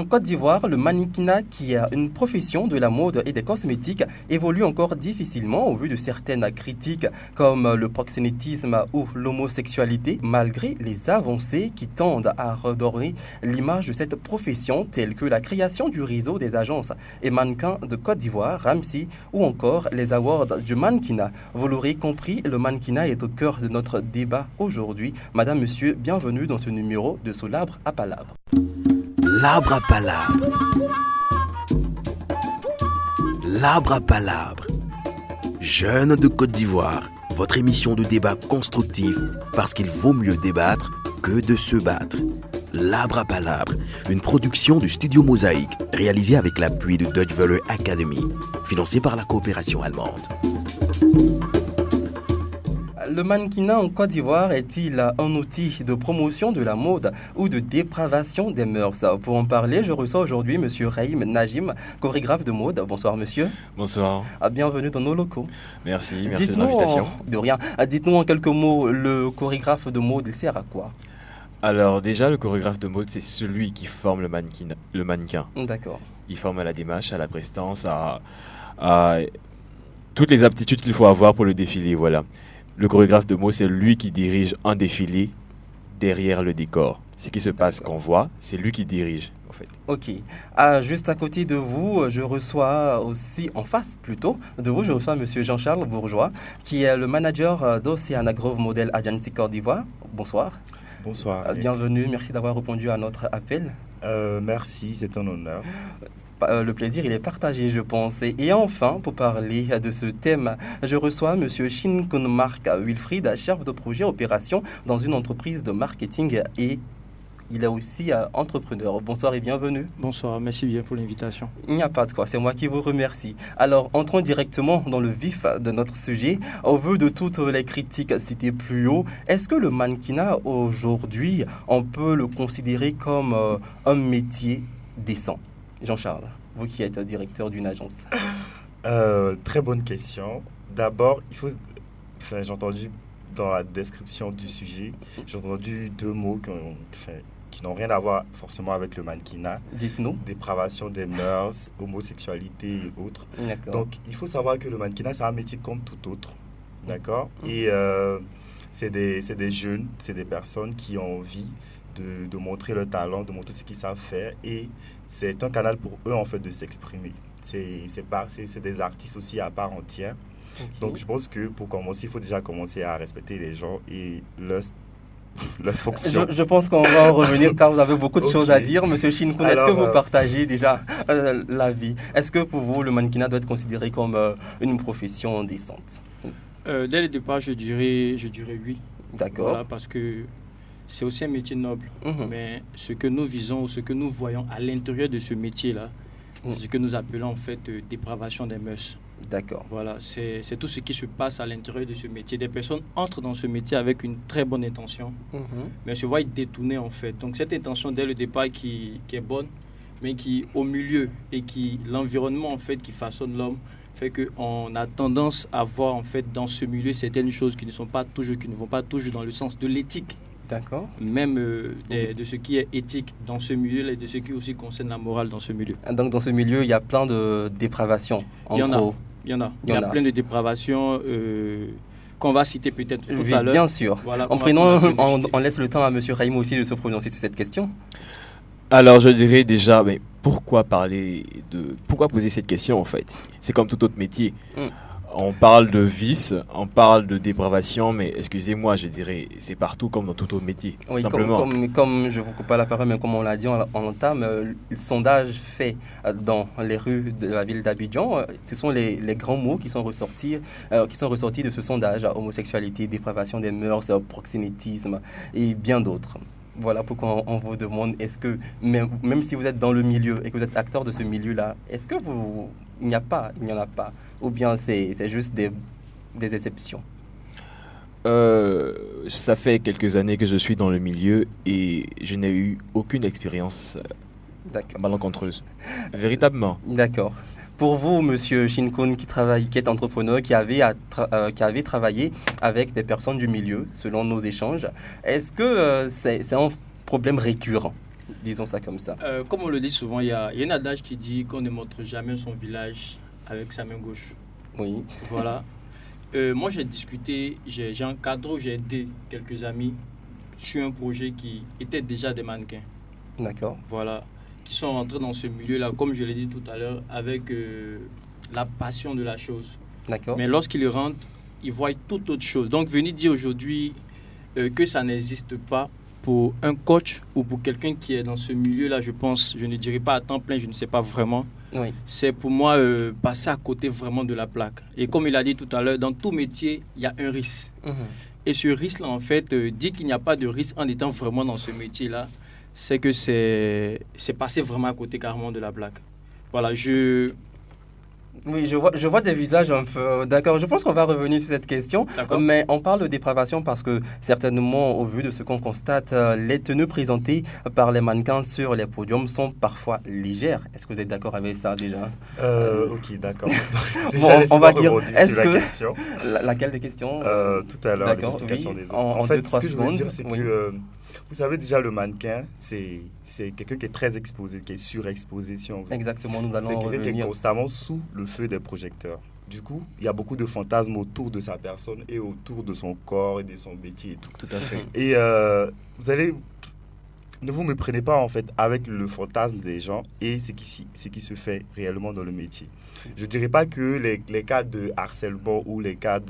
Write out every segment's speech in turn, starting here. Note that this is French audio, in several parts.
En Côte d'Ivoire, le mannequinat, qui est une profession de la mode et des cosmétiques, évolue encore difficilement au vu de certaines critiques comme le proxénétisme ou l'homosexualité, malgré les avancées qui tendent à redorer l'image de cette profession, telles que la création du réseau des agences et mannequins de Côte d'Ivoire, Ramsey, ou encore les awards du mannequinat. Vous l'aurez compris, le mannequinat est au cœur de notre débat aujourd'hui. Madame, monsieur, bienvenue dans ce numéro de Sous l'arbre à palabre. L'arbre à palabre. L'arbre à palabre. Jeunes de Côte d'Ivoire, votre émission de débat constructif parce qu'il vaut mieux débattre que de se battre. L'arbre à palabre, une production du studio Mosaïque, réalisée avec l'appui de Deutsche Welle Academy, financée par la coopération allemande. Le mannequinat en Côte d'Ivoire est-il un outil de promotion de la mode ou de dépravation des mœurs? Pour en parler, je reçois aujourd'hui M. Rahim Najim, chorégraphe de mode. Bonsoir monsieur. Bonsoir. Bienvenue dans nos locaux. Merci de l'invitation. De rien. Dites-nous en quelques mots, le chorégraphe de mode, il sert à quoi? Alors déjà, le chorégraphe de mode, c'est celui qui forme le mannequin. D'accord. Il forme à la démarche, à la prestance, à toutes les aptitudes qu'il faut avoir pour le défilé, voilà. Le chorégraphe de mode, c'est lui qui dirige un défilé derrière le décor. Ce qui se passe qu'on voit, c'est lui qui dirige, en fait. Ok. Juste à côté de vous, je reçois aussi, en face plutôt, de vous, je reçois M. Jean-Charles Bourgeois, qui est le manager d'Oceana Grove Model Agency Côte d'Ivoire. Bonsoir. Bonsoir. Bienvenue, merci d'avoir répondu à notre appel. Merci, c'est un honneur. Le plaisir, il est partagé, je pense. Et enfin, pour parler de ce thème, je reçois M. Shinkun Mark Wilfried, chef de projet opération dans une entreprise de marketing et il est aussi entrepreneur. Bonsoir et bienvenue. Bonsoir, merci bien pour l'invitation. Il n'y a pas de quoi, c'est moi qui vous remercie. Alors, entrons directement dans le vif de notre sujet. Au vu de toutes les critiques citées plus haut, est-ce que le mannequinat aujourd'hui, on peut le considérer comme un métier décent? Jean-Charles, vous qui êtes directeur d'une agence. Très bonne question. D'abord, j'ai entendu dans la description du sujet, j'ai entendu deux mots qui n'ont rien à voir forcément avec le mannequinat. Dites-nous. Dépravation des mœurs, homosexualité et autres. D'accord. Donc, il faut savoir que le mannequinat, c'est un métier comme tout autre. D'accord. Et c'est des jeunes, c'est des personnes qui ont envie de montrer leur talent, de montrer ce qu'ils savent faire. Et c'est un canal pour eux, en fait, de s'exprimer. C'est des artistes aussi à part entière. Okay. Donc, je pense que pour commencer, il faut déjà commencer à respecter les gens et leur fonction. Je pense qu'on va en revenir car vous avez beaucoup de choses à dire. Monsieur Shinkun, est-ce que vous partagez déjà l'avis? Est-ce que pour vous, le mannequinat doit être considéré comme une profession décente? Dès le départ, je dirais oui. D'accord. Voilà, parce que c'est aussi un métier noble. Mais ce que nous visons, ce que nous voyons à l'intérieur de ce métier-là, c'est ce que nous appelons en fait dépravation des mœurs. D'accord. Voilà, c'est tout ce qui se passe à l'intérieur de ce métier. Des personnes entrent dans ce métier avec une très bonne intention, mais se voient détournées en fait. Donc cette intention dès le départ qui est bonne, mais qui au milieu et qui l'environnement en fait qui façonne l'homme fait qu'on a tendance à voir en fait dans ce milieu certaines choses qui ne vont pas toujours dans le sens de l'éthique. D'accord. Même de ce qui est éthique dans ce milieu et de ce qui aussi concerne la morale dans ce milieu. Donc dans ce milieu, il y a plein de dépravations. Il y en a plein de dépravations qu'on va citer peut-être tout à l'heure. Bien sûr. Voilà, on laisse le temps à M. Rahim aussi de se prononcer sur cette question. Alors je dirais déjà, mais pourquoi poser cette question en fait? C'est comme tout autre métier. On parle de vice, on parle de dépravation, mais excusez-moi, je dirais, c'est partout comme dans tout autre métier, oui, simplement. Comme je ne vous coupe pas la parole, mais comme on l'a dit en entame, le sondage fait dans les rues de la ville d'Abidjan, ce sont les grands mots qui sont ressortis de ce sondage, homosexualité, dépravation des mœurs, proxénétisme et bien d'autres. Voilà pourquoi on vous demande, est-ce que, même si vous êtes dans le milieu et que vous êtes acteur de ce milieu-là, est-ce que il n'y en a pas, ou bien c'est juste des exceptions? Ça fait quelques années que je suis dans le milieu et je n'ai eu aucune expérience malencontreuse, véritablement. D'accord. Pour vous, Monsieur Shinkun, qui est entrepreneur, qui avait travaillé avec des personnes du milieu, selon nos échanges, est-ce que c'est un problème récurrent, Disons ça comme ça. Comme on le dit souvent, il y a un adage qui dit qu'on ne montre jamais son village avec sa main gauche. Oui. Voilà. Moi, j'ai encadré, j'ai aidé quelques amis sur un projet qui était déjà des mannequins. D'accord. Voilà. Qui sont rentrés dans ce milieu-là, comme je l'ai dit tout à l'heure, avec la passion de la chose. D'accord. Mais lorsqu'ils rentrent, ils voient toute autre chose. Donc, venir dire aujourd'hui que ça n'existe pas pour un coach ou pour quelqu'un qui est dans ce milieu-là, je pense, je ne dirais pas à temps plein, je ne sais pas vraiment. Oui. C'est pour moi passer à côté vraiment de la plaque. Et comme il a dit tout à l'heure, dans tout métier, il y a un risque. Et ce risque-là, en fait, dit qu'il n'y a pas de risque en étant vraiment dans ce métier-là, c'est que c'est passer vraiment à côté carrément de la plaque. Voilà, Oui, je vois des visages un peu... D'accord, je pense qu'on va revenir sur cette question. Mais on parle de dépravation parce que certainement, au vu de ce qu'on constate, les tenues présentées par les mannequins sur les podiums sont parfois légères. Est-ce que vous êtes d'accord avec ça déjà? Ok, d'accord. Bon, on va dire... Est-ce que... Laquelle des questions Tout à l'heure, les explications des autres. En fait, 2-3 secondes. Je veux dire, c'est que... Vous savez déjà, le mannequin, c'est quelqu'un qui est très exposé, qui est surexposé, si on veut. Exactement, nous allons revenir. C'est quelqu'un qui est constamment sous le feu des projecteurs. Du coup, il y a beaucoup de fantasmes autour de sa personne et autour de son corps et de son métier et tout. Tout à fait. Et vous allez... Ne vous méprenez pas, en fait, avec le fantasme des gens et ce qui se fait réellement dans le métier. Je ne dirais pas que les cas de harcèlement ou les cas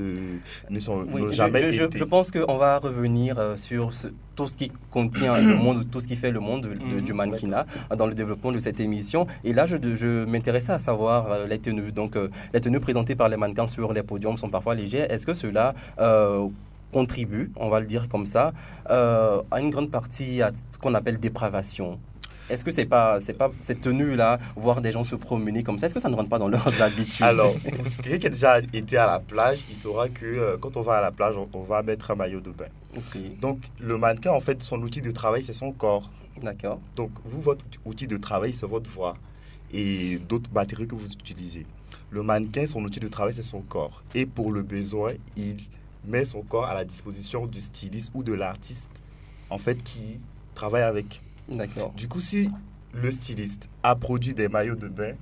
n'ont jamais été... Je pense qu'on va revenir sur tout ce qui contient le monde, tout ce qui fait le monde du mannequinat dans le développement de cette émission. Et là, je m'intéressais à savoir les tenues. Donc, les tenues présentées par les mannequins sur les podiums sont parfois légères. Est-ce que cela... contribue, on va le dire comme ça, à une grande partie à ce qu'on appelle dépravation. Est-ce que c'est pas cette tenue-là, voir des gens se promener comme ça, est-ce que ça ne rentre pas dans leurs habitudes? Alors, pour quelqu'un qui a déjà été à la plage, il saura que quand on va à la plage, on va mettre un maillot de bain. Okay. Donc, le mannequin, en fait, son outil de travail, c'est son corps. D'accord. Donc, vous, votre outil de travail, c'est votre voix et d'autres matériaux que vous utilisez. Le mannequin, son outil de travail, c'est son corps. Et pour le besoin, il met son corps à la disposition du styliste ou de l'artiste, en fait, qui travaille avec. D'accord. Du coup, si le styliste a produit des maillots de bain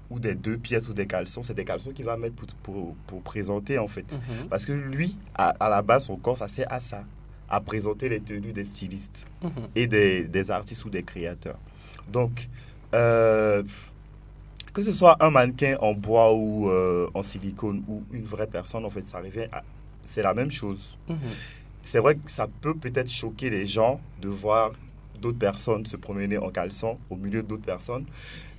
ou des 2 pièces ou des caleçons, c'est des caleçons qu'il va mettre pour présenter, en fait. Parce que lui, à la base, son corps, ça sert à ça, à présenter les tenues des stylistes et des artistes ou des créateurs. Donc, que ce soit un mannequin en bois ou en silicone ou une vraie personne, en fait, ça revient à... C'est la même chose. C'est vrai que ça peut peut-être choquer les gens de voir d'autres personnes se promener en caleçon au milieu d'autres personnes.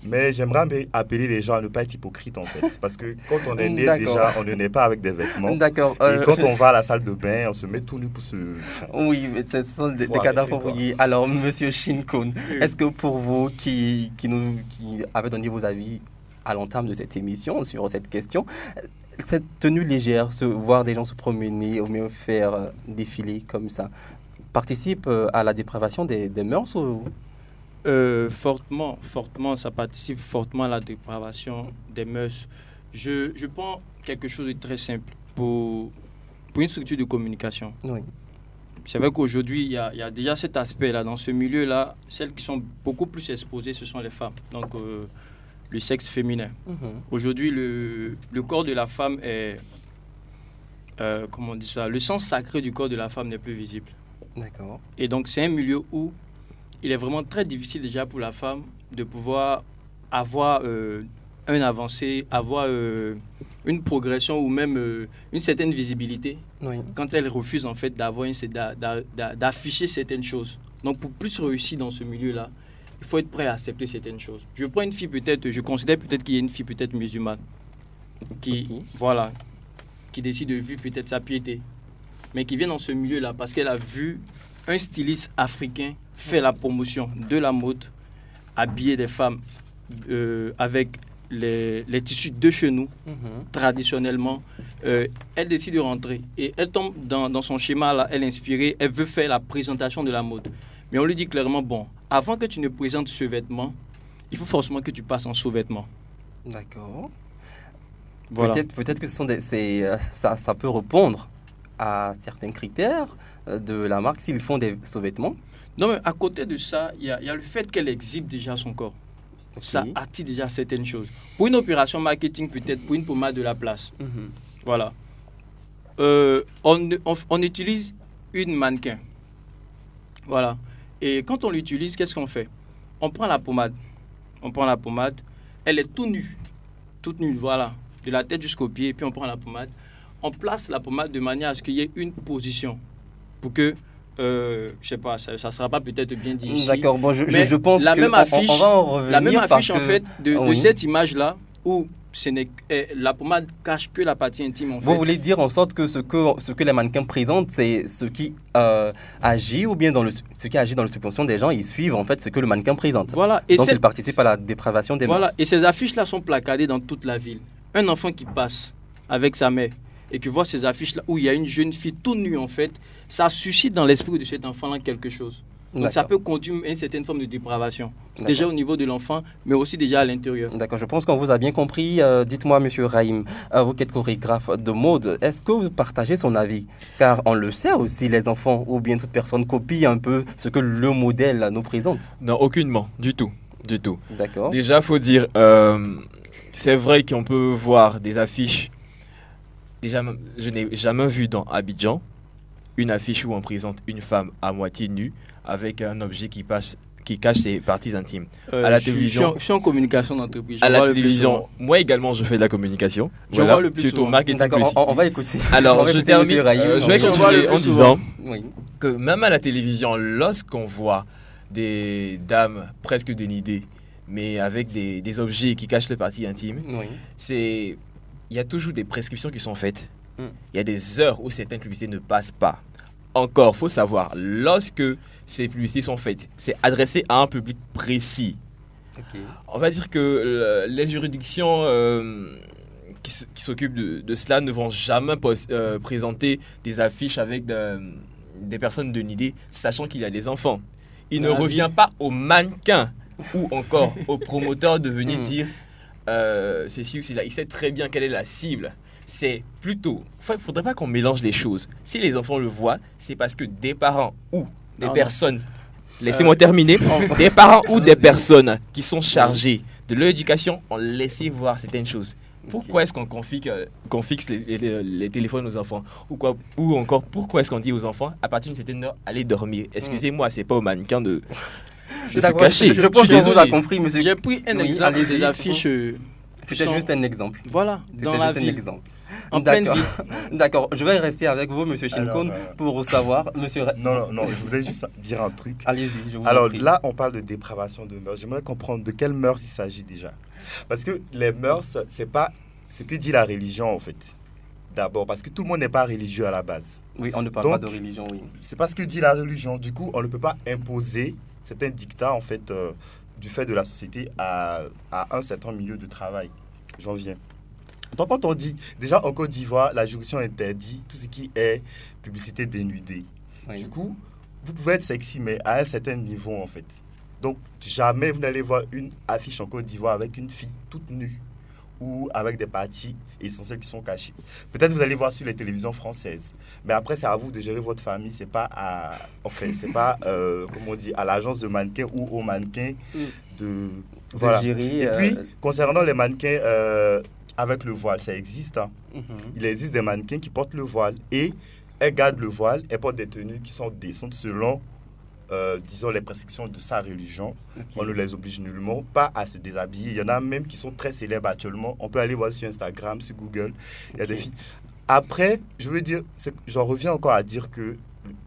Mais j'aimerais appeler les gens à ne pas être hypocrites, en fait. Parce que quand on est né, déjà, on ne naît pas avec des vêtements. D'accord. Et quand on va à la salle de bain, on se met tout nu pour se... Oui, mais ce sont des cadavres rouillés. Alors, monsieur Shinkun, est-ce que pour vous qui avez donné vos avis à l'entame de cette émission sur cette question, cette tenue légère, voir des gens se promener ou mieux faire défiler comme ça, participe à la dépravation des mœurs ou... Fortement, ça participe fortement à la dépravation des mœurs. Je prends quelque chose de très simple pour une structure de communication. Oui. C'est vrai qu'aujourd'hui, il y a déjà cet aspect-là. Dans ce milieu-là, celles qui sont beaucoup plus exposées, ce sont les femmes. Donc, le sexe féminin. Aujourd'hui, le corps de la femme est... comment on dit ça? Le sens sacré du corps de la femme n'est plus visible. D'accord. Et donc, c'est un milieu où il est vraiment très difficile déjà pour la femme de pouvoir avoir un avancé, avoir une progression ou même une certaine visibilité quand elle refuse en fait d'afficher certaines choses. Donc, pour plus réussir dans ce milieu-là, il faut être prêt à accepter certaines choses. Je prends une fille peut-être, je considère peut-être qu'il y a une fille peut-être musulmane qui décide de vivre peut-être sa piété, mais qui vient dans ce milieu-là parce qu'elle a vu un styliste africain faire la promotion de la mode, habiller des femmes avec les tissus de chez nous, traditionnellement. Elle décide de rentrer et elle tombe dans son schéma là, elle est inspirée, elle veut faire la présentation de la mode. Mais on lui dit clairement, bon, avant que tu ne présentes ce vêtement, il faut forcément que tu passes en sous-vêtement. D'accord. Voilà. Peut-être que ça peut répondre à certains critères de la marque s'ils font des sous-vêtements. Non, mais à côté de ça, il y a le fait qu'elle exhibe déjà son corps. Ok. Ça attire déjà certaines choses. Pour une opération marketing, peut-être pour une pommade de la place. Mhm. Voilà. On utilise une mannequin. Voilà. Et quand on l'utilise, qu'est-ce qu'on fait? On prend la pommade. Elle est toute nue, voilà. De la tête jusqu'aux pieds, puis on prend la pommade. On place la pommade de manière à ce qu'il y ait une position. Pour que, je sais pas, ça ne sera pas peut-être bien dit ici. D'accord, bon, Mais je pense la que même affiche, on va en revenir la même affiche parce en que- fait de Oui. cette image-là où la pommade cache que la partie intime en Vous fait. voulez dire en sorte que ce que les mannequins présentent, c'est ce qui agit ou bien ce qui agit dans le subconscient des gens, ils suivent en fait ce que le mannequin présente. Voilà. Et Donc cette- ils participent à la dépravation des Voilà, mœurs. et ces affiches-là sont placardées dans toute la ville. Un enfant qui passe avec sa mère et qui voit ces affiches-là où il y a une jeune fille toute nue en fait, ça suscite dans l'esprit de cet enfant-là quelque chose. Donc ça D'accord. peut conduire à une certaine forme de dépravation. D'accord. Déjà au niveau de l'enfant, mais aussi déjà à l'intérieur. D'accord, je pense qu'on vous a bien compris. Dites-moi, Monsieur Raïm, vous qui êtes chorégraphe de mode, est-ce que vous partagez son avis? Car on le sait aussi, les enfants ou bien toute personne copie un peu ce que le modèle nous présente. Non, aucunement, du tout. D'accord. Déjà, faut dire, c'est vrai qu'on peut voir des affiches. Déjà, je n'ai jamais vu dans Abidjan une affiche où on présente une femme à moitié nue avec un objet qui cache ses parties intimes. À la télévision. Je suis en communication d'entreprise. je À la vois le plus télévision, souvent. moi également, je fais de la communication. Je vois le plus surtout au souvent. marketing. D'accord, aussi. on va écouter. Alors, On va je écouter termine. Monsieur Raïm. Je vais Je vois continuer le en plus souvent. disant Oui. que même à la télévision, lorsqu'on voit des dames presque dénudées, mais avec des objets qui cachent les parties intimes, Oui. il y a toujours des prescriptions qui sont faites. Mm. Il y a des heures où certaines publicités ne passent pas. Encore, faut savoir, lorsque ces publicités sont faites, c'est adressé à un public précis. Ok. On va dire que les juridictions qui s'occupent de cela ne vont jamais présenter des affiches avec des personnes dénudées, sachant qu'il y a des enfants. Il ne La revient vie. pas au mannequin ou encore au promoteur de venir Mm. dire ceci ou cela. Il sait très bien quelle est la cible. C'est plutôt... Il ne faudrait pas qu'on mélange les choses. Si les enfants le voient, c'est parce que des parents ou des Non, personnes... Laissez-moi terminer. Des parents ou des personnes qui sont chargées de l'éducation ont laissé voir certaines choses. Pourquoi est-ce qu'on fixe les téléphones aux enfants ou encore, pourquoi est-ce qu'on dit aux enfants, à partir d'une certaine heure, allez dormir? Excusez-moi, c'est pas au mannequin de se D'accord, cacher. je pense suis qu'on vous a désolé. compris, monsieur. J'ai pris un Oui, exemple allez-y. des affiches. C'était sont- juste un exemple. Voilà, dans C'était la juste un ville. exemple. En pleine D'accord. ville. D'accord, je vais rester avec vous, monsieur Shinkun, Alors, pour savoir. Monsieur. Non, je voulais juste dire un truc. Allez-y, je vous en Alors prie. là, on parle de dépravation de mœurs. J'aimerais comprendre de quelles mœurs il s'agit déjà. Parce que les mœurs, c'est pas ce que dit la religion en fait. D'abord, parce que tout le monde n'est pas religieux à la base. Oui, on ne parle Donc, pas de religion, oui. C'est pas ce que dit la religion. Du coup, on ne peut pas imposer certains dictats en fait du fait de la société à un certain milieu de travail. J'en viens. Donc, quand on dit, déjà en Côte d'Ivoire, la juridiction interdit tout ce qui est publicité dénudée. Oui. Du coup, vous pouvez être sexy, mais à un certain niveau, en fait. Donc, jamais vous n'allez voir une affiche en Côte d'Ivoire avec une fille toute nue ou avec des parties essentielles qui sont cachées. Peut-être vous allez voir sur les télévisions françaises. Mais après, c'est à vous de gérer votre famille. C'est pas c'est pas, comment on dit, à l'agence de mannequins ou au mannequin de... Voilà. gérer, Et puis, concernant les mannequins avec le voile, ça existe, hein. Il existe des mannequins qui portent le voile et elles gardent le voile, elles portent des tenues qui sont décentes selon, disons, les prescriptions de sa religion. Ok. On ne les oblige nullement pas à se déshabiller. Il y en a même qui sont très célèbres actuellement. On peut aller voir sur Instagram, sur Google. Il y a des filles. Après, je veux dire, j'en reviens encore à dire que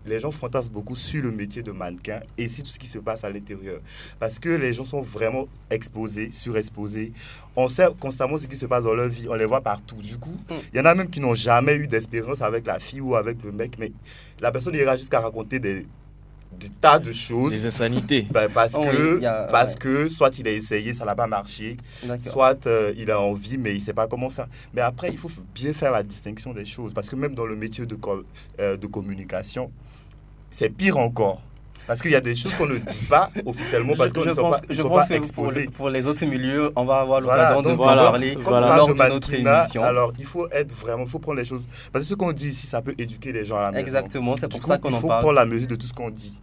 les gens fantasment beaucoup sur le métier de mannequin et sur tout ce qui se passe à l'intérieur. Parce que les gens sont vraiment exposés, surexposés. On sait constamment ce qui se passe dans leur vie. On les voit partout. Du coup, il y en a même qui n'ont jamais eu d'expérience avec la fille ou avec le mec. Mais la personne ira jusqu'à raconter des tas de choses. Des insanités. Parce, Oh que, oui, il y a- parce ouais. que soit il a essayé, ça n'a pas marché. D'accord. Soit il a envie, mais il ne sait pas comment faire. Mais après, il faut bien faire la distinction des choses. Parce que même dans le métier de communication, c'est pire encore. Parce qu'il y a des choses qu'on ne dit pas officiellement parce qu'on ne sont pas, ils je sont pense pas que pour, exposés. pour les autres milieux, on va avoir Voilà, l'occasion de donc vous en voilà, parler Quand voilà. on lors parle de de notre mannequinat, émission. alors il faut être vraiment, il faut prendre les choses. Parce que ce qu'on dit ici, ça peut éduquer les gens à la maison. Exactement, c'est Du pour coup, ça qu'on il en faut parle. prendre la mesure de tout ce qu'on dit.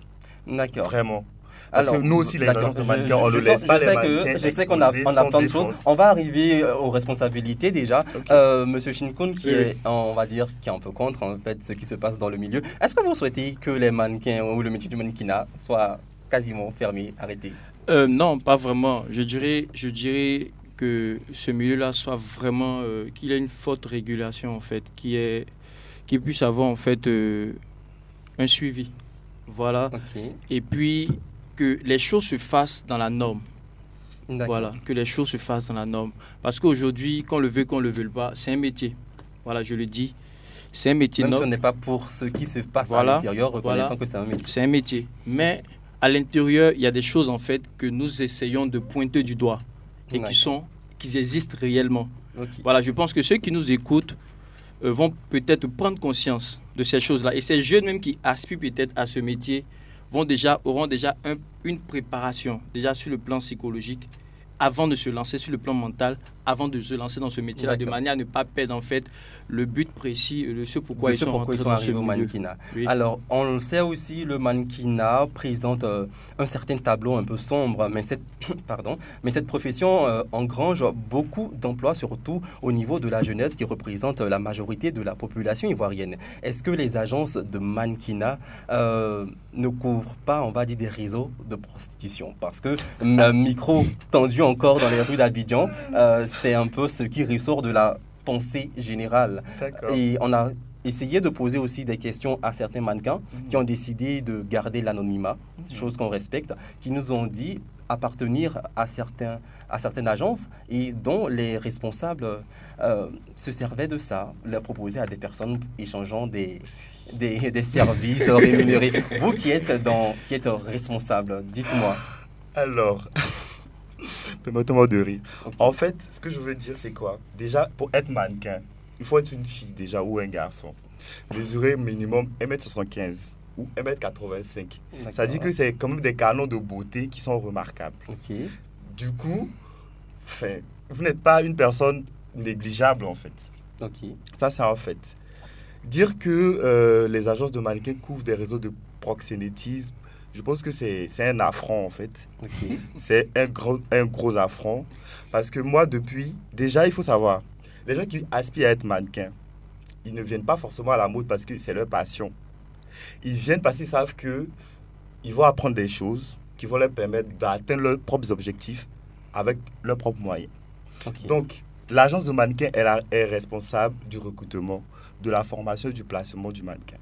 D'accord. Vraiment. Parce Alors, que nous aussi, les d'accord. agences de mannequins, on ne Je laisse sais- pas je les sais mannequins je sais qu'on a exposer plein sans de choses. défense. On va arriver aux responsabilités déjà. Ok. Monsieur Shinkun, qui Oui. est, on va dire, qui est un peu contre en fait ce qui se passe dans le milieu. Est-ce que vous souhaitez que les mannequins ou le métier du mannequinat soit quasiment fermé, arrêté? Non, pas vraiment. Je dirais que ce milieu-là soit vraiment, qu'il ait une forte régulation en fait, qu'il puisse avoir en fait un suivi. Voilà. Ok. Et puis que les choses se fassent dans la norme. D'accord. Voilà, que les choses se fassent dans la norme. Parce qu'aujourd'hui, qu'on le veut, qu'on ne le veut pas, c'est un métier. Voilà, je le dis. C'est un métier Même si on noble. n'est pas pour ce qui se passe Voilà. à l'intérieur, reconnaissant Voilà. que c'est un métier. C'est un métier. Mais à l'intérieur, il y a des choses en fait que nous essayons de pointer du doigt et D'accord. qui existent réellement. Ok. Voilà, je pense que ceux qui nous écoutent vont peut-être prendre conscience de ces choses-là. Et ces jeunes même qui aspirent peut-être à ce métier auront déjà une préparation, déjà sur le plan psychologique, avant de se lancer sur le plan mental, avant de se lancer dans ce métier-là, de D'accord. manière à ne pas perdre en fait le but précis, ce pourquoi C'est ils ce sont pourquoi rentrés ils sont dans ce arrivés au milieu. mannequinat. Oui. Alors, on le sait aussi, le mannequinat présente un certain tableau un peu sombre, mais cette profession engrange beaucoup d'emplois, surtout au niveau de la jeunesse qui représente la majorité de la population ivoirienne. Est-ce que les agences de mannequinat ne couvrent pas, on va dire, des réseaux de prostitution? Parce que micro tendu encore dans les rues d'Abidjan, c'est un peu ce qui ressort de la pensée générale. D'accord. Et on a essayé de poser aussi des questions à certains mannequins qui ont décidé de garder l'anonymat, chose qu'on respecte, qui nous ont dit appartenir à certaines agences et dont les responsables se servaient de ça, leur proposaient à des personnes échangeant des services rémunérés. Vous qui êtes responsable, dites-moi. Alors, permettez-moi de rire. Ok. En fait, ce que je veux dire, c'est quoi? Déjà, pour être mannequin, il faut être une fille déjà ou un garçon. Mesurer minimum 1m75 ou 1m85. Ça dit que c'est quand même des canons de beauté qui sont remarquables. Ok. Du coup, vous n'êtes pas une personne négligeable en fait. Ok. Ça, c'est en fait. Dire que les agences de mannequins couvrent des réseaux de proxénétisme, je pense que c'est un affront en fait. Ok. C'est un gros affront. Parce que moi, déjà, il faut savoir, les gens qui aspirent à être mannequins, ils ne viennent pas forcément à la mode parce que c'est leur passion. Ils viennent parce qu'ils savent qu'ils vont apprendre des choses qui vont leur permettre d'atteindre leurs propres objectifs avec leurs propres moyens. Ok. Donc, l'agence de mannequin est responsable du recrutement, de la formation et du placement du mannequin.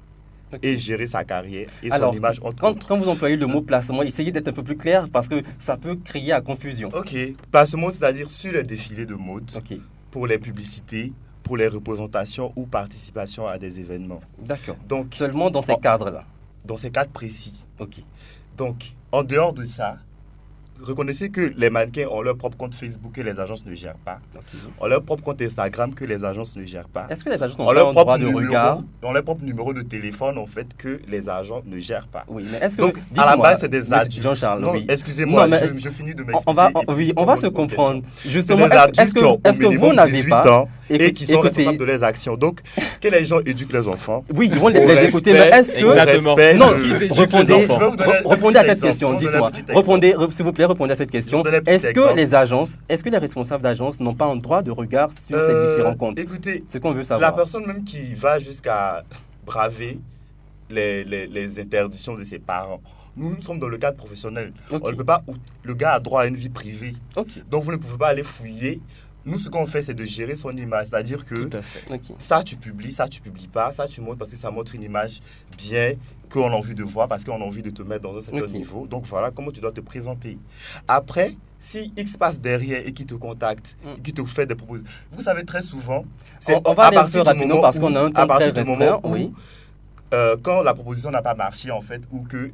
Ok. Et gérer sa carrière et Alors, son image entre autres. quand vous employez le mot placement, essayez d'être un peu plus clair parce que ça peut créer à confusion. Ok, placement, c'est-à-dire sur les défilés de mode, Ok, pour les publicités, pour les représentations ou participation à des événements. d'accord. Donc, Seulement dans ces cadres-là. dans ces cadres précis. Ok. Donc, en dehors de ça, reconnaissez que les mannequins ont leur propre compte Facebook que les agences ne gèrent pas, Ok. ont leur propre compte Instagram que les agences ne gèrent pas, Est-ce que les agents ont ont pas leur un droit propre de regard? ont leur propre numéro de téléphone en fait que les agents ne gèrent pas. Oui, mais est-ce que Donc, à dites-moi, la base, c'est des monsieur adultes. Jean-Charles, Non, oui. excusez-moi, Non, mais je finis de On m'expliquer. va, et puis oui, je on va réponds se à votre comprendre. question. Justement, C'est des adultes qui ont au est-ce que minimum vous n'avez 18 pas ans et qui sont écoutez, responsables de leurs actions. Donc, que les gens éduquent leurs enfants. oui, ils vont Au les écouter, mais respect, est-ce que... au Exactement. respect Non, de- Ils éduquent répondez, les enfants. Je vais vous donner un répondez à petit cette exemple. question, Je vais vous donner dites-moi. un petit exemple. Répondez, s'il vous plaît, répondez à cette question. Je vais vous donner un petit Est-ce que exemple. est-ce que les responsables d'agences n'ont pas un droit de regard sur ces différents comptes? Écoutez, C'est ce qu'on veut la savoir. personne même qui va jusqu'à braver les interdictions de ses parents. Nous sommes dans le cadre professionnel. Ok. On ne peut pas. Le gars a droit à une vie privée. Ok, Donc vous ne pouvez pas aller fouiller. Nous, ce qu'on fait, c'est de gérer son image. C'est-à-dire que Tout à fait. ok. ça, tu publies pas, ça, tu montres parce que ça montre une image bien qu'on a envie de voir, parce qu'on a envie de te mettre dans un certain Ok. niveau. Donc voilà comment tu dois te présenter. Après, si X passe derrière et qui te contacte, et qui te fait des propositions, vous savez très souvent, On va à aller un partir peu du rapidement moment parce où- qu'on a un à temps partir très du moment restreint. où, Oui. quand la proposition n'a pas marché en fait, ou que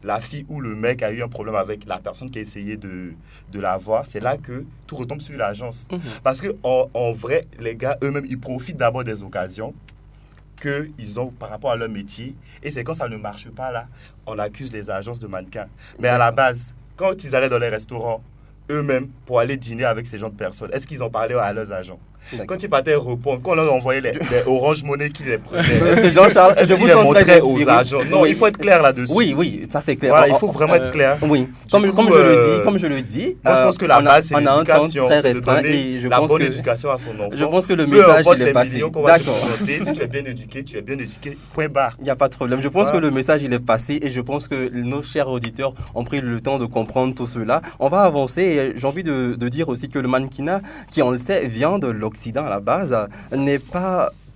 la fille ou le mec a eu un problème avec la personne qui a essayé de la voir, c'est là que tout retombe sur l'agence. Mhm. Parce que en vrai, les gars eux-mêmes, ils profitent d'abord des occasions qu'ils ont par rapport à leur métier. Et c'est quand ça ne marche pas là, on accuse les agences de mannequins. Mais à la base, quand ils allaient dans les restaurants, eux-mêmes, pour aller dîner avec ces gens de personnes, est-ce qu'ils en parlaient à leurs agents? Quand tu partais répondre, quand on leur envoyait les Orange Money qui les prenaient, C'est Jean-Charles, je vous les sens montrait très aux inspiré. agents. Non, Oui. il faut être clair là-dessus. Oui, ça c'est clair. Voilà, il faut vraiment être clair. Oui, Du coup, comme je le dis, moi je pense que la base c'est on a un temps l'éducation, très c'est de restreint donner et je la pense bonne que éducation à son enfant. je pense que le Peu message importe il est les passé. millions qu'on va te D'accord. présenter, si tu es bien éduqué, point barre. Il n'y a pas de problème. Je pense Voilà. que le message il est passé et je pense que nos chers auditeurs ont pris le temps de comprendre tout cela. On va avancer et j'ai envie de dire aussi que le mannequinat, qui on le sait vient de l'Occident à la base,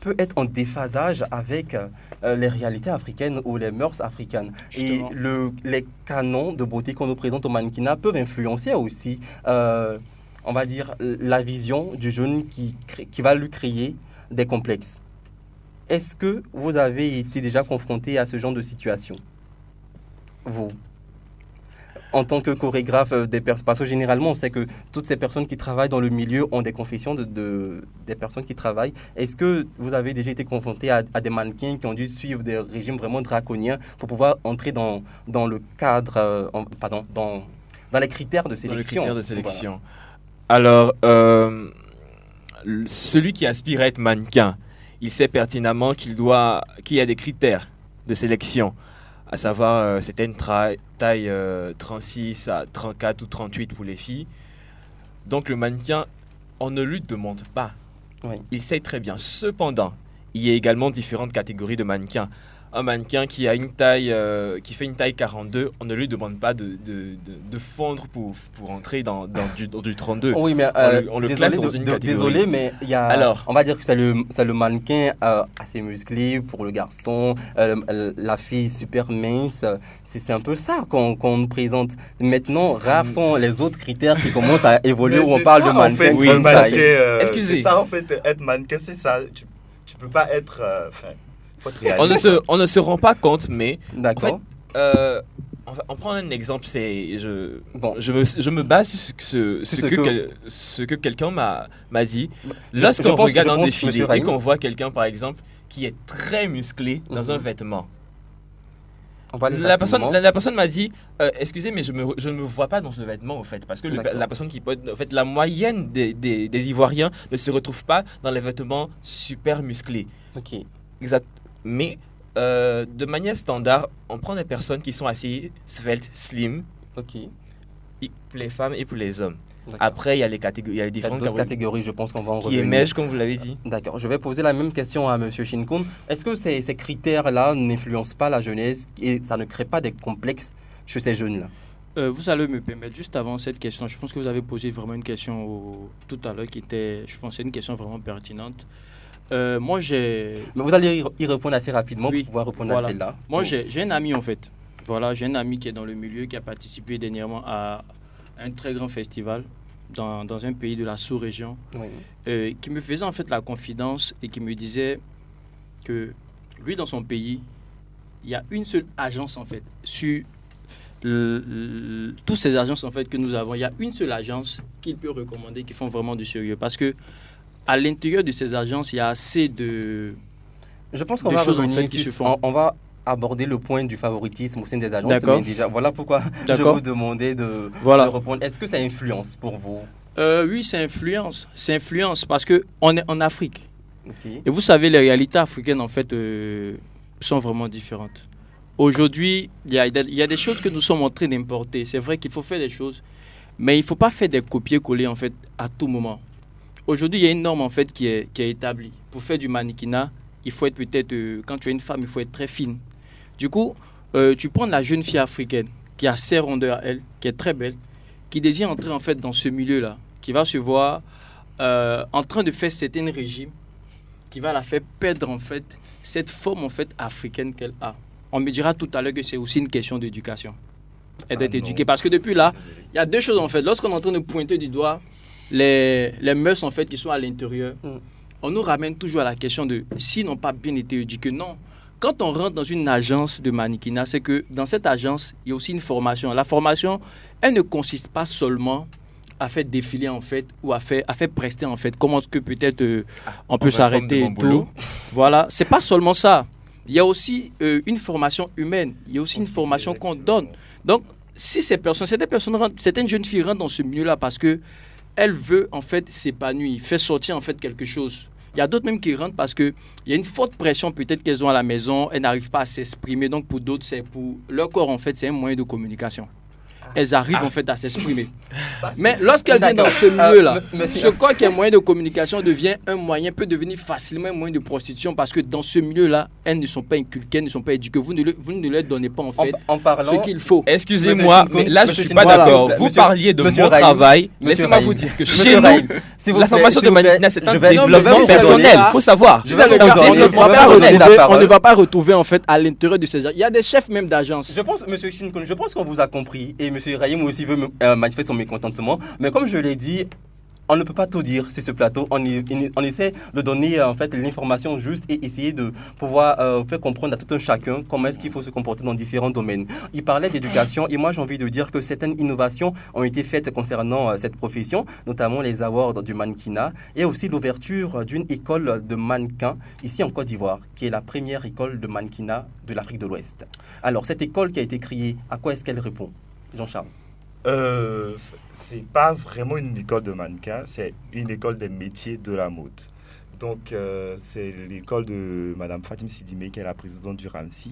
peut être en déphasage avec les réalités africaines ou les mœurs africaines. Justement. Et les canons de beauté qu'on nous présente au mannequinat peuvent influencer aussi, on va dire, la vision du jeune qui va lui créer des complexes. Est-ce que vous avez été déjà confronté à ce genre de situation, vous, en tant que chorégraphe parce que généralement, on sait que toutes ces personnes qui travaillent dans le milieu ont des confessions des personnes qui travaillent. Est-ce que vous avez déjà été confronté à des mannequins qui ont dû suivre des régimes vraiment draconiens pour pouvoir entrer dans le cadre, dans les critères de sélection? Dans les critères de sélection. Alors, celui qui aspire à être mannequin, il sait pertinemment qu'il y a des critères de sélection, à savoir c'était une taille 36 à 34 ou 38 pour les filles. Donc le mannequin, on ne lui demande pas. Oui. Il sait très bien. Cependant, il y a également différentes catégories de mannequins. Un mannequin qui a qui fait une taille 42, on ne lui demande pas de fondre pour entrer dans du 32. Oui, mais on le classe dans une catégorie. désolé, mais il y a. Alors, on va dire que c'est le mannequin assez musclé pour le garçon, la fille super mince. C'est un peu ça qu'on nous présente. Maintenant, rares sont les autres critères qui commencent à évoluer où on parle de mannequin. Oui, grande taille. excusez. C'est ça en fait, être mannequin, c'est ça. Tu peux pas être. Faut être réaliste. on ne se rend pas compte, mais D'accord. on prend un exemple. Bon. Je me base sur ce que quelqu'un m'a dit. Lorsqu'on je pense- regarde je un pense, défilé monsieur et Rahim. qu'on voit quelqu'un, par exemple, qui est très musclé dans un vêtement, On va aller la personne rapidement. m'a dit excusez, mais je ne me vois pas dans ce vêtement, au fait, parce que D'accord. la personne qui porte, en fait, la moyenne des Ivoiriens ne se retrouve pas dans les vêtements super musclés. Ok. Exact. Mais de manière standard, on prend des personnes qui sont assez sveltes, slim, Ok. pour les femmes et pour les hommes. D'accord. Après, il y a les catégories, il y a Il y a différentes d'autres catégories catégories, je pense qu'on va en qui revenir. émergent, comme vous l'avez dit. D'accord. Je vais poser la même question à M. Shinkun. Est-ce que ces critères-là n'influencent pas la jeunesse et ça ne crée pas des complexes chez ces jeunes-là? Vous allez me permettre, juste avant cette question, je pense que vous avez posé vraiment une question tout à l'heure qui était, je pense, une question vraiment pertinente. Moi, j'ai... Mais vous allez y répondre assez rapidement Oui, pour pouvoir répondre voilà. à celle-là. Moi, j'ai un ami, en fait. Voilà, j'ai un ami qui est dans le milieu, qui a participé dernièrement à un très grand festival dans un pays de la sous-région, Oui. qui me faisait en fait la confidence et qui me disait que lui, dans son pays, il y a une seule agence, en fait. Sur toutes ces agences, en fait, que nous avons, il y a une seule agence qu'il peut recommander, qui font vraiment du sérieux. Parce que à l'intérieur de ces agences, il y a assez de... Je pense qu'on Des va choses, en revenir fait, qui sur- se font. on va aborder le point du favoritisme au sein des agences. D'accord. Mais déjà, voilà pourquoi je D'accord. vous demandais de Voilà. répondre. Est-ce que ça influence pour vous? Oui, c'est influence. C'est influence parce qu'on est en Afrique. Ok. Et vous savez, les réalités africaines, en fait, sont vraiment différentes. Aujourd'hui, il y a des choses que nous sommes en train d'importer. C'est vrai qu'il faut faire des choses, mais il ne faut pas faire des copier-coller, en fait, à tout moment. Aujourd'hui, il y a une norme, en fait, qui est établie. Pour faire du mannequinat, il faut être peut-être, quand tu es une femme, il faut être très fine. Du coup, tu prends la jeune fille africaine qui a ses rondeurs à elle, qui est très belle, qui désire entrer, en fait, dans ce milieu-là, qui va se voir en train de faire certains régimes, qui va la faire perdre, en fait, cette forme, en fait, africaine qu'elle a. On me dira tout à l'heure que c'est aussi une question d'éducation. Elle doit être éduquée. Parce que depuis là, il y a deux choses, en fait. Lorsqu'on est en train de pointer du doigt les mœurs, en fait, qui sont à l'intérieur, on nous ramène toujours à la question de s'ils n'ont pas bien été éduqués. Non. Quand on rentre dans une agence de mannequinat, c'est que dans cette agence, il y a aussi une formation. La formation, elle ne consiste pas seulement à faire défiler, en fait, ou à faire prester, en fait. Comment est-ce que peut-être on peut va faire s'arrêter de bon et tout. boulot. Voilà. C'est pas seulement ça. Il y a aussi une formation humaine. Il y a aussi une formation qu'on donne. Donc, si ces personnes, certaines jeunes filles rentrent dans ce milieu-là parce que elle veut en fait s'épanouir, faire sortir en fait quelque chose. Il y a d'autres même qui rentrent parce qu'il y a une forte pression peut-être qu'elles ont à la maison, elles n'arrivent pas à s'exprimer. Donc pour d'autres, c'est pour leur corps en fait, c'est un moyen de communication. Elles arrivent en fait à s'exprimer. Mais lorsqu'elles viennent dans ce milieu-là, ce corps qui est un moyen de communication peut devenir facilement un moyen de prostitution parce que dans ce milieu-là, elles ne sont pas inculquées, elles ne sont pas éduquées. Vous ne leur donnez pas en fait ce qu'il faut. Excusez-moi, mais là je ne suis pas d'accord. Vous parliez de mon travail. Laissez-moi vous dire que chez nous, la formation de mannequinat, c'est un développement personnel. Il faut savoir. On ne va pas retrouver en fait à l'intérieur de ces gens. Il y a des chefs même d'agence. Je pense, monsieur Shinkun, qu'on vous a compris et monsieur Rahim aussi veut manifester son mécontentement. Mais comme je l'ai dit, on ne peut pas tout dire sur ce plateau. On essaie de donner en fait l'information juste et essayer de pouvoir faire comprendre à tout un chacun comment est-ce qu'il faut se comporter dans différents domaines. Il parlait d'éducation et moi j'ai envie de dire que certaines innovations ont été faites concernant cette profession, notamment les awards du mannequinat et aussi l'ouverture d'une école de mannequins ici en Côte d'Ivoire, qui est la première école de mannequinat de l'Afrique de l'Ouest. Alors cette école qui a été créée, à quoi est-ce qu'elle répond, Jean-Charles? C'est pas vraiment une école de mannequins, c'est une école des métiers de la mode. Donc, c'est l'école de Madame Fatim Sidimé, qui est la présidente du RAMSI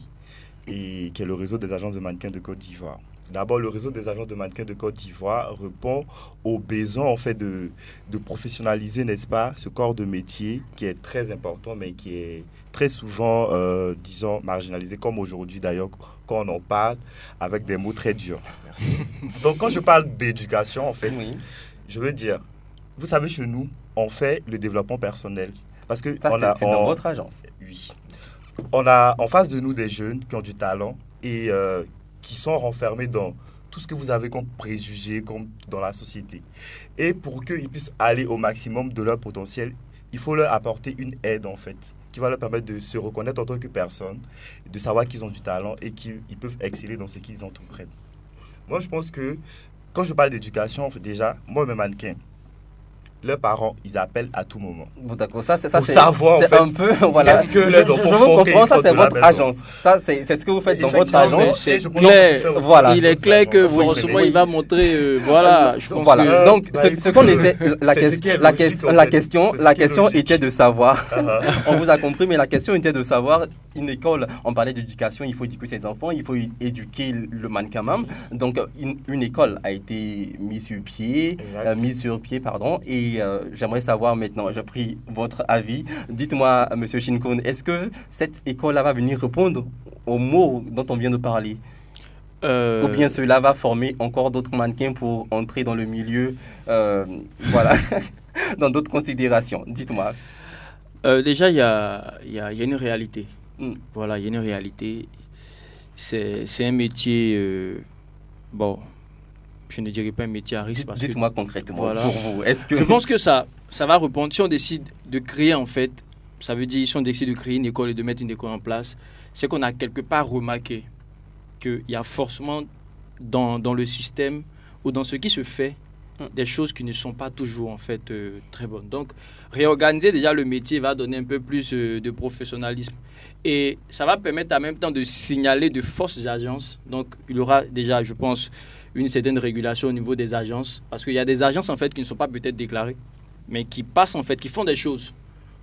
et qui est le réseau des agences de mannequins de Côte d'Ivoire. D'abord, le réseau des agences de mannequins de Côte d'Ivoire répond aux besoins en fait, de professionnaliser, n'est-ce pas, ce corps de métier qui est très important, mais qui est très souvent, disons, marginalisé, comme aujourd'hui d'ailleurs, quand on en parle, avec des mots très durs. Donc, quand je parle d'éducation, en fait, je veux dire, vous savez, chez nous, on fait le développement personnel. Parce que c'est dans votre agence. Oui. On a en face de nous des jeunes qui ont du talent et qui sont renfermés dans tout ce que vous avez comme préjugés, comme dans la société. Et pour qu'ils puissent aller au maximum de leur potentiel, il faut leur apporter une aide, en fait, qui va leur permettre de se reconnaître en tant que personne, de savoir qu'ils ont du talent et qu'ils peuvent exceller dans ce qu'ils entreprennent. Moi, je pense que quand je parle d'éducation, déjà, moi, mes mannequins, leurs parents, ils appellent à tout moment. Bon, d'accord, ça c'est savoir, c'est un peu, voilà. Qu'est-ce que les enfants je vous comprends, ça c'est votre agence. Ça c'est ce que vous faites dans votre agence. Voilà. Il est clair que forcément il va montrer, voilà. Je pense voilà. que... Donc, ce qu'on essaie, la question était de savoir. On vous a compris, mais la question était de savoir. Une école, on parlait d'éducation, il faut éduquer ses enfants, il faut éduquer le mannequin même. Donc, une école a été mise sur pied, et j'aimerais savoir maintenant, j'ai pris votre avis. Dites-moi, monsieur Shinkun, est-ce que cette école-là va venir répondre aux mots dont on vient de parler? Ou bien cela va former encore d'autres mannequins pour entrer dans le milieu, voilà, dans d'autres considérations? Dites-moi. Déjà, il y a une réalité. Voilà, il y a une réalité. C'est un métier, bon, je ne dirais pas un métier à risque. Dites-moi concrètement, voilà. Pour vous. Est-ce que... Je pense que ça va répondre. Si on décide de créer, en fait, ça veut dire si on décide de créer une école et de mettre une école en place, c'est qu'on a quelque part remarqué qu'il y a forcément dans le système ou dans ce qui se fait des choses qui ne sont pas toujours en fait très bonnes. Donc, réorganiser déjà le métier va donner un peu plus de professionnalisme. Et ça va permettre en même temps de signaler de fausses agences. Donc, il y aura déjà, je pense, une certaine régulation au niveau des agences. Parce qu'il y a des agences, en fait, qui ne sont pas peut-être déclarées, mais qui passent, en fait, qui font des choses.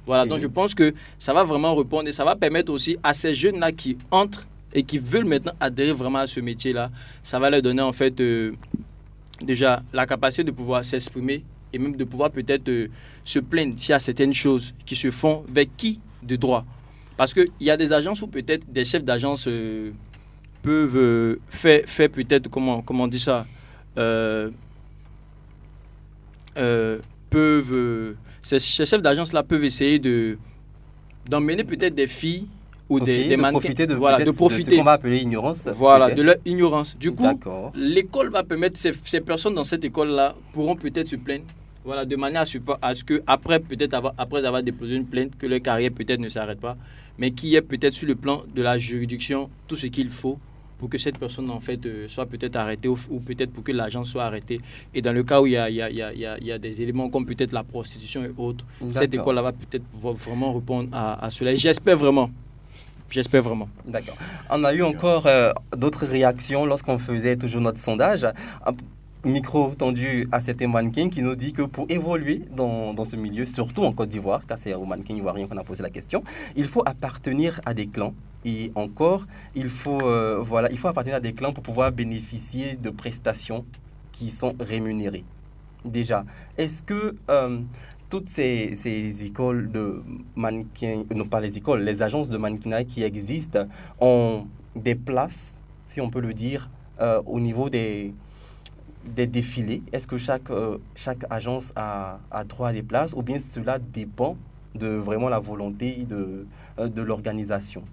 Voilà, donc je pense que ça va vraiment répondre et ça va permettre aussi à ces jeunes-là qui entrent et qui veulent maintenant adhérer vraiment à ce métier-là, ça va leur donner, en fait, déjà la capacité de pouvoir s'exprimer et même de pouvoir peut-être se plaindre s'il y a certaines choses qui se font avec qui de droit. Parce qu'il y a des agences où peut-être des chefs d'agence peuvent faire peut-être, comment on dit ça, ces chefs d'agence-là peuvent essayer d'emmener peut-être des filles ou des mannequins. De profiter de ce qu'on va appeler ignorance. Voilà, de leur ignorance. Du coup, l'école va permettre, ces personnes dans cette école-là pourront peut-être se plaindre. Voilà, de manière à ce que après avoir déposé une plainte, que leur carrière peut-être ne s'arrête pas, mais qu'il y ait peut-être sur le plan de la juridiction tout ce qu'il faut pour que cette personne en fait soit peut-être arrêtée ou peut-être pour que l'agence soit arrêtée. Et dans le cas où il y a des éléments comme peut-être la prostitution et autres, cette école-là va peut-être vraiment répondre à cela. Et j'espère vraiment. D'accord. On a eu encore d'autres réactions lorsqu'on faisait toujours notre sondage. micro tendu à cet mannequin qui nous dit que pour évoluer dans ce milieu, surtout en Côte d'Ivoire, car c'est aux mannequins ivoiriens qu'on a posé la question, il faut appartenir à des clans. Et encore, il faut appartenir à des clans pour pouvoir bénéficier de prestations qui sont rémunérées. Déjà, est-ce que toutes ces écoles de mannequins, non pas les écoles, les agences de mannequinat qui existent ont des places, si on peut le dire, au niveau des défilés? Est-ce que chaque agence a droit à des places ou bien cela dépend de vraiment la volonté de l'organisation?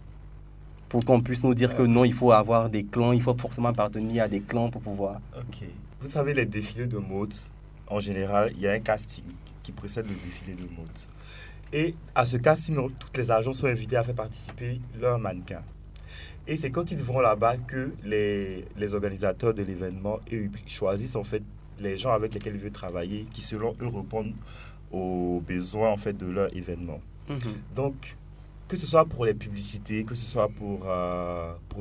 Pour qu'on puisse nous dire que non, il faut avoir des clans, il faut forcément appartenir à des clans pour pouvoir... Ok. Vous savez, les défilés de mode, en général, il y a un casting qui précède le défilé de mode. Et à ce casting, toutes les agences sont invitées à faire participer leurs mannequins. Et c'est quand ils vont là-bas que les organisateurs de l'événement choisissent en fait les gens avec lesquels ils veulent travailler, qui selon eux répondent aux besoins en fait de leur événement. Donc, que ce soit pour les publicités, que ce soit pour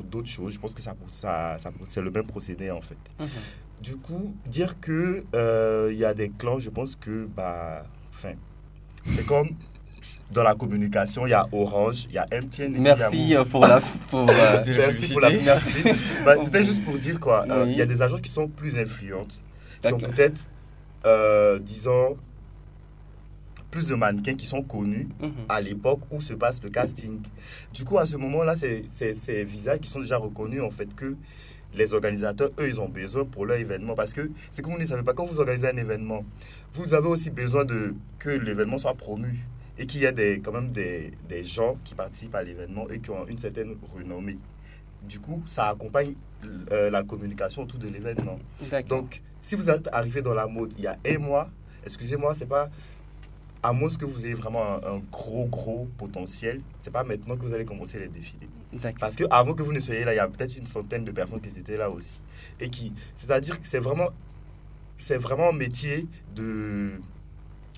d'autres choses, je pense que c'est le même procédé en fait. Du coup, dire que y a des clans, je pense que c'est comme dans la communication, il y a Orange, il y a MTN. Merci pour la merci pour la publicité. C'était juste pour dire quoi. Oui. Il y a des agences qui sont plus influentes, qui ont peut-être, disons, plus de mannequins qui sont connus à l'époque où se passe le casting. Du coup, à ce moment-là, c'est ces visages qui sont déjà reconnus en fait que les organisateurs, eux, ils ont besoin pour leur événement. Parce que c'est comme vous ne savez pas, quand vous organisez un événement, vous avez aussi besoin que l'événement soit promu et qu'il y ait quand même des gens qui participent à l'événement et qui ont une certaine renommée. Du coup, ça accompagne la communication autour de l'événement. Donc, si vous êtes arrivé dans la mode il y a un mois, excusez-moi, c'est pas... À moins que vous ayez vraiment un gros potentiel, c'est pas maintenant que vous allez commencer les défilés. Parce qu'avant que vous ne soyez là, il y a peut-être une centaine de personnes qui étaient là aussi. C'est-à-dire que c'est vraiment un métier de...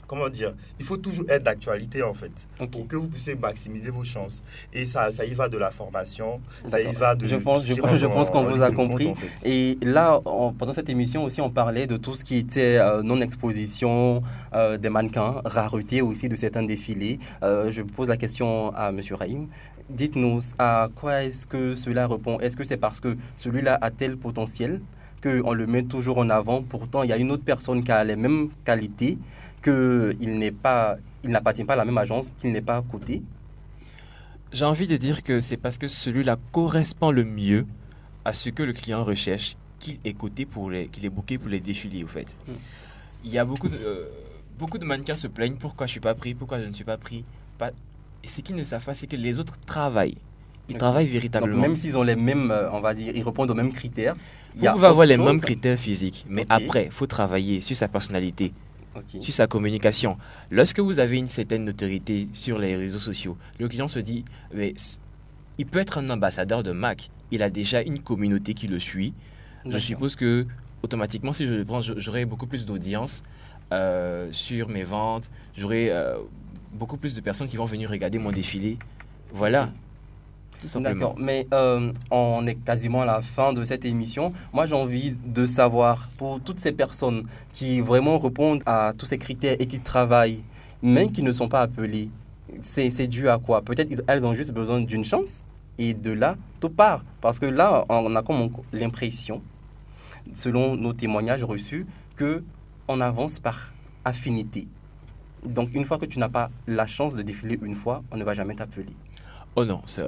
Comment dire? Il faut toujours être d'actualité en fait, pour que vous puissiez maximiser vos chances. Et ça y va de la formation, ça y va de... Je pense qu'on vous a compris. En fait. Et là, pendant cette émission aussi, on parlait de tout ce qui était non-exposition des mannequins, rareté aussi de certains défilés. Je pose la question à M. Rahim. Dites-nous, à quoi est-ce que cela répond? Est-ce que c'est parce que celui-là a tel potentiel qu'on le met toujours en avant? Pourtant, il y a une autre personne qui a les mêmes qualités, qu'il n'appartient pas à la même agence, qu'il n'est pas coté? J'ai envie de dire que c'est parce que celui-là correspond le mieux à ce que le client recherche, qu'il est coté qu'il est booké pour les défilés, au fait. Il y a beaucoup de mannequins se plaignent, pourquoi je ne suis pas pris, pourquoi je ne suis pas pris. Et ce qu'ils ne savent pas, c'est que les autres travaillent. Ils travaillent véritablement. Donc même s'ils ont les mêmes, on va dire, ils répondent aux mêmes critères. Vous pouvez avoir les mêmes critères physiques, mais après, il faut travailler sur sa personnalité. Sur sa communication. Lorsque vous avez une certaine notoriété sur les réseaux sociaux, le client se dit, mais il peut être un ambassadeur de Mac. Il a déjà une communauté qui le suit. Je suppose que automatiquement, si je le prends, j'aurai beaucoup plus d'audience sur mes ventes. J'aurai beaucoup plus de personnes qui vont venir regarder mon défilé. Voilà. Tout simplement. D'accord, mais on est quasiment à la fin de cette émission. Moi, j'ai envie de savoir, pour toutes ces personnes qui vraiment répondent à tous ces critères et qui travaillent, mais qui ne sont pas appelées, c'est dû à quoi? Peut-être qu'elles ont juste besoin d'une chance et de là, tout part. Parce que là, on a comme l'impression, selon nos témoignages reçus, qu'on avance par affinité. Donc, une fois que tu n'as pas la chance de défiler une fois, on ne va jamais t'appeler. Oh non, c'est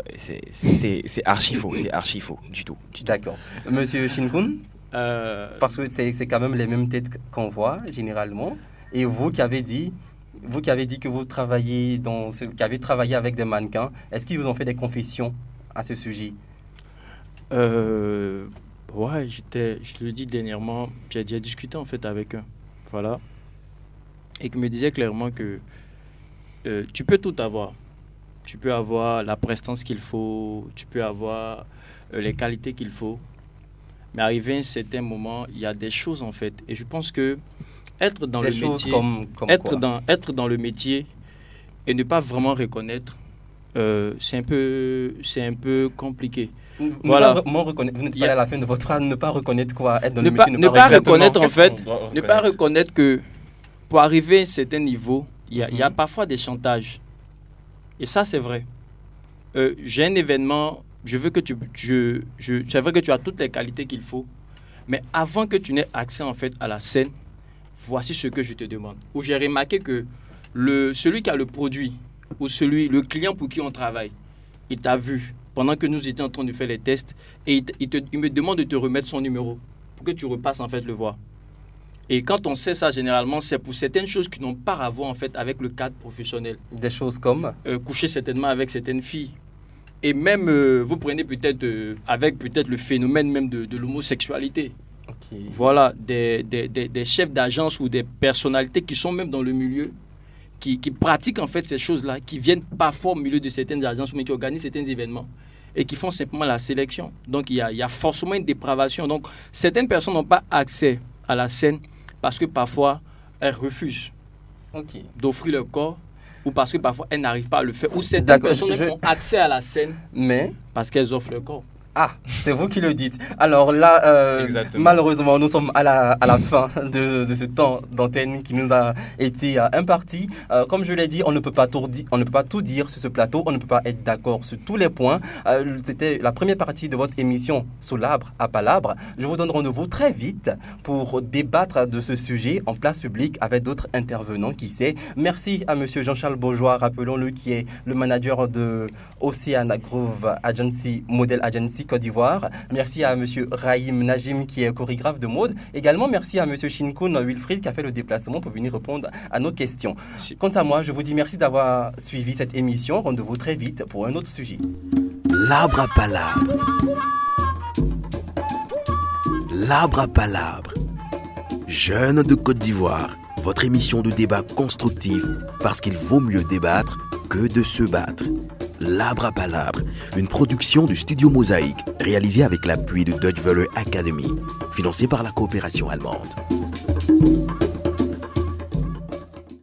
archi faux, c'est archi faux du tout. D'accord. Monsieur Shinkun, parce que c'est quand même les mêmes têtes qu'on voit généralement. Et vous qui avez dit que vous travaillez qui avez travaillé avec des mannequins, est-ce qu'ils vous ont fait des confessions à ce sujet? Ouais, je le dis dernièrement, j'ai déjà discuté en fait avec eux, voilà, et qui me disait clairement que tu peux tout avoir. Tu peux avoir la prestance qu'il faut, tu peux avoir les qualités qu'il faut. Mais arrivé à un certain moment, il y a des choses en fait. Et je pense que être dans le métier, être dans le métier et ne pas vraiment reconnaître c'est un peu compliqué. Vous Voilà. vous n'êtes Il y pas a- à la fin de votre phrase, ne pas reconnaître quoi, être dans Ne le pas, métier, ne pas reconnaître en Qu'est-ce fait, qu'on doit ne pas reconnaître reconnaître que pour arriver à un certain niveau, il y a Mhm. parfois des chantages. Et ça, c'est vrai. J'ai un événement, je veux que c'est vrai que tu as toutes les qualités qu'il faut, mais avant que tu n'aies accès en fait à la scène, voici ce que je te demande. Où j'ai remarqué que celui qui a le produit ou le client pour qui on travaille, il t'a vu pendant que nous étions en train de faire les tests et il me demande de te remettre son numéro pour que tu repasses en fait le voir. Et quand on sait ça, généralement, c'est pour certaines choses qui n'ont pas à voir en fait avec le cadre professionnel. Des choses comme Coucher certainement avec certaines filles. Et même, vous prenez peut-être avec peut-être le phénomène même de l'homosexualité. ok. Voilà, des chefs d'agence ou des personnalités qui sont même dans le milieu, qui pratiquent en fait ces choses-là, qui viennent parfois au milieu de certaines agences, mais qui organisent certains événements et qui font simplement la sélection. Donc, il y a forcément une dépravation. Donc, certaines personnes n'ont pas accès à la scène parce que parfois, elles refusent Ok. d'offrir leur corps ou parce que parfois, elles n'arrivent pas à le faire. Ou certaines D'accord, personnes même ont accès à la scène Mais parce qu'elles offrent leur corps. ah, c'est vous qui le dites. Alors là, Exactement. malheureusement, nous sommes à la fin de ce temps d'antenne qui nous a été imparti. Comme je l'ai dit, on ne peut pas tout dire sur ce plateau. On ne peut pas être d'accord sur tous les points. C'était la première partie de votre émission Sous l'arbre à palabre. Je vous donne rendez-vous très vite pour débattre de ce sujet en place publique avec d'autres intervenants, qui sait. Merci à Monsieur Jean-Charles Bourgeois, rappelons-le, qui est le manager de Oceana Groove Agency, Model Agency Côte d'Ivoire. Merci à Monsieur Rahim Najim, qui est chorégraphe de mode. Également, merci à Monsieur Shinkun Wilfried, qui a fait le déplacement pour venir répondre à nos questions. Merci. Quant à moi, je vous dis merci d'avoir suivi cette émission. Rendez-vous très vite pour un autre sujet. L'arbre à palabre. L'arbre à palabre. Jeunes de Côte d'Ivoire, votre émission de débat constructif parce qu'il vaut mieux débattre que de se battre. L'arbre à palabre, une production du Studio Mosaïque, réalisée avec l'appui de Deutsche Welle Academy, financée par la coopération allemande.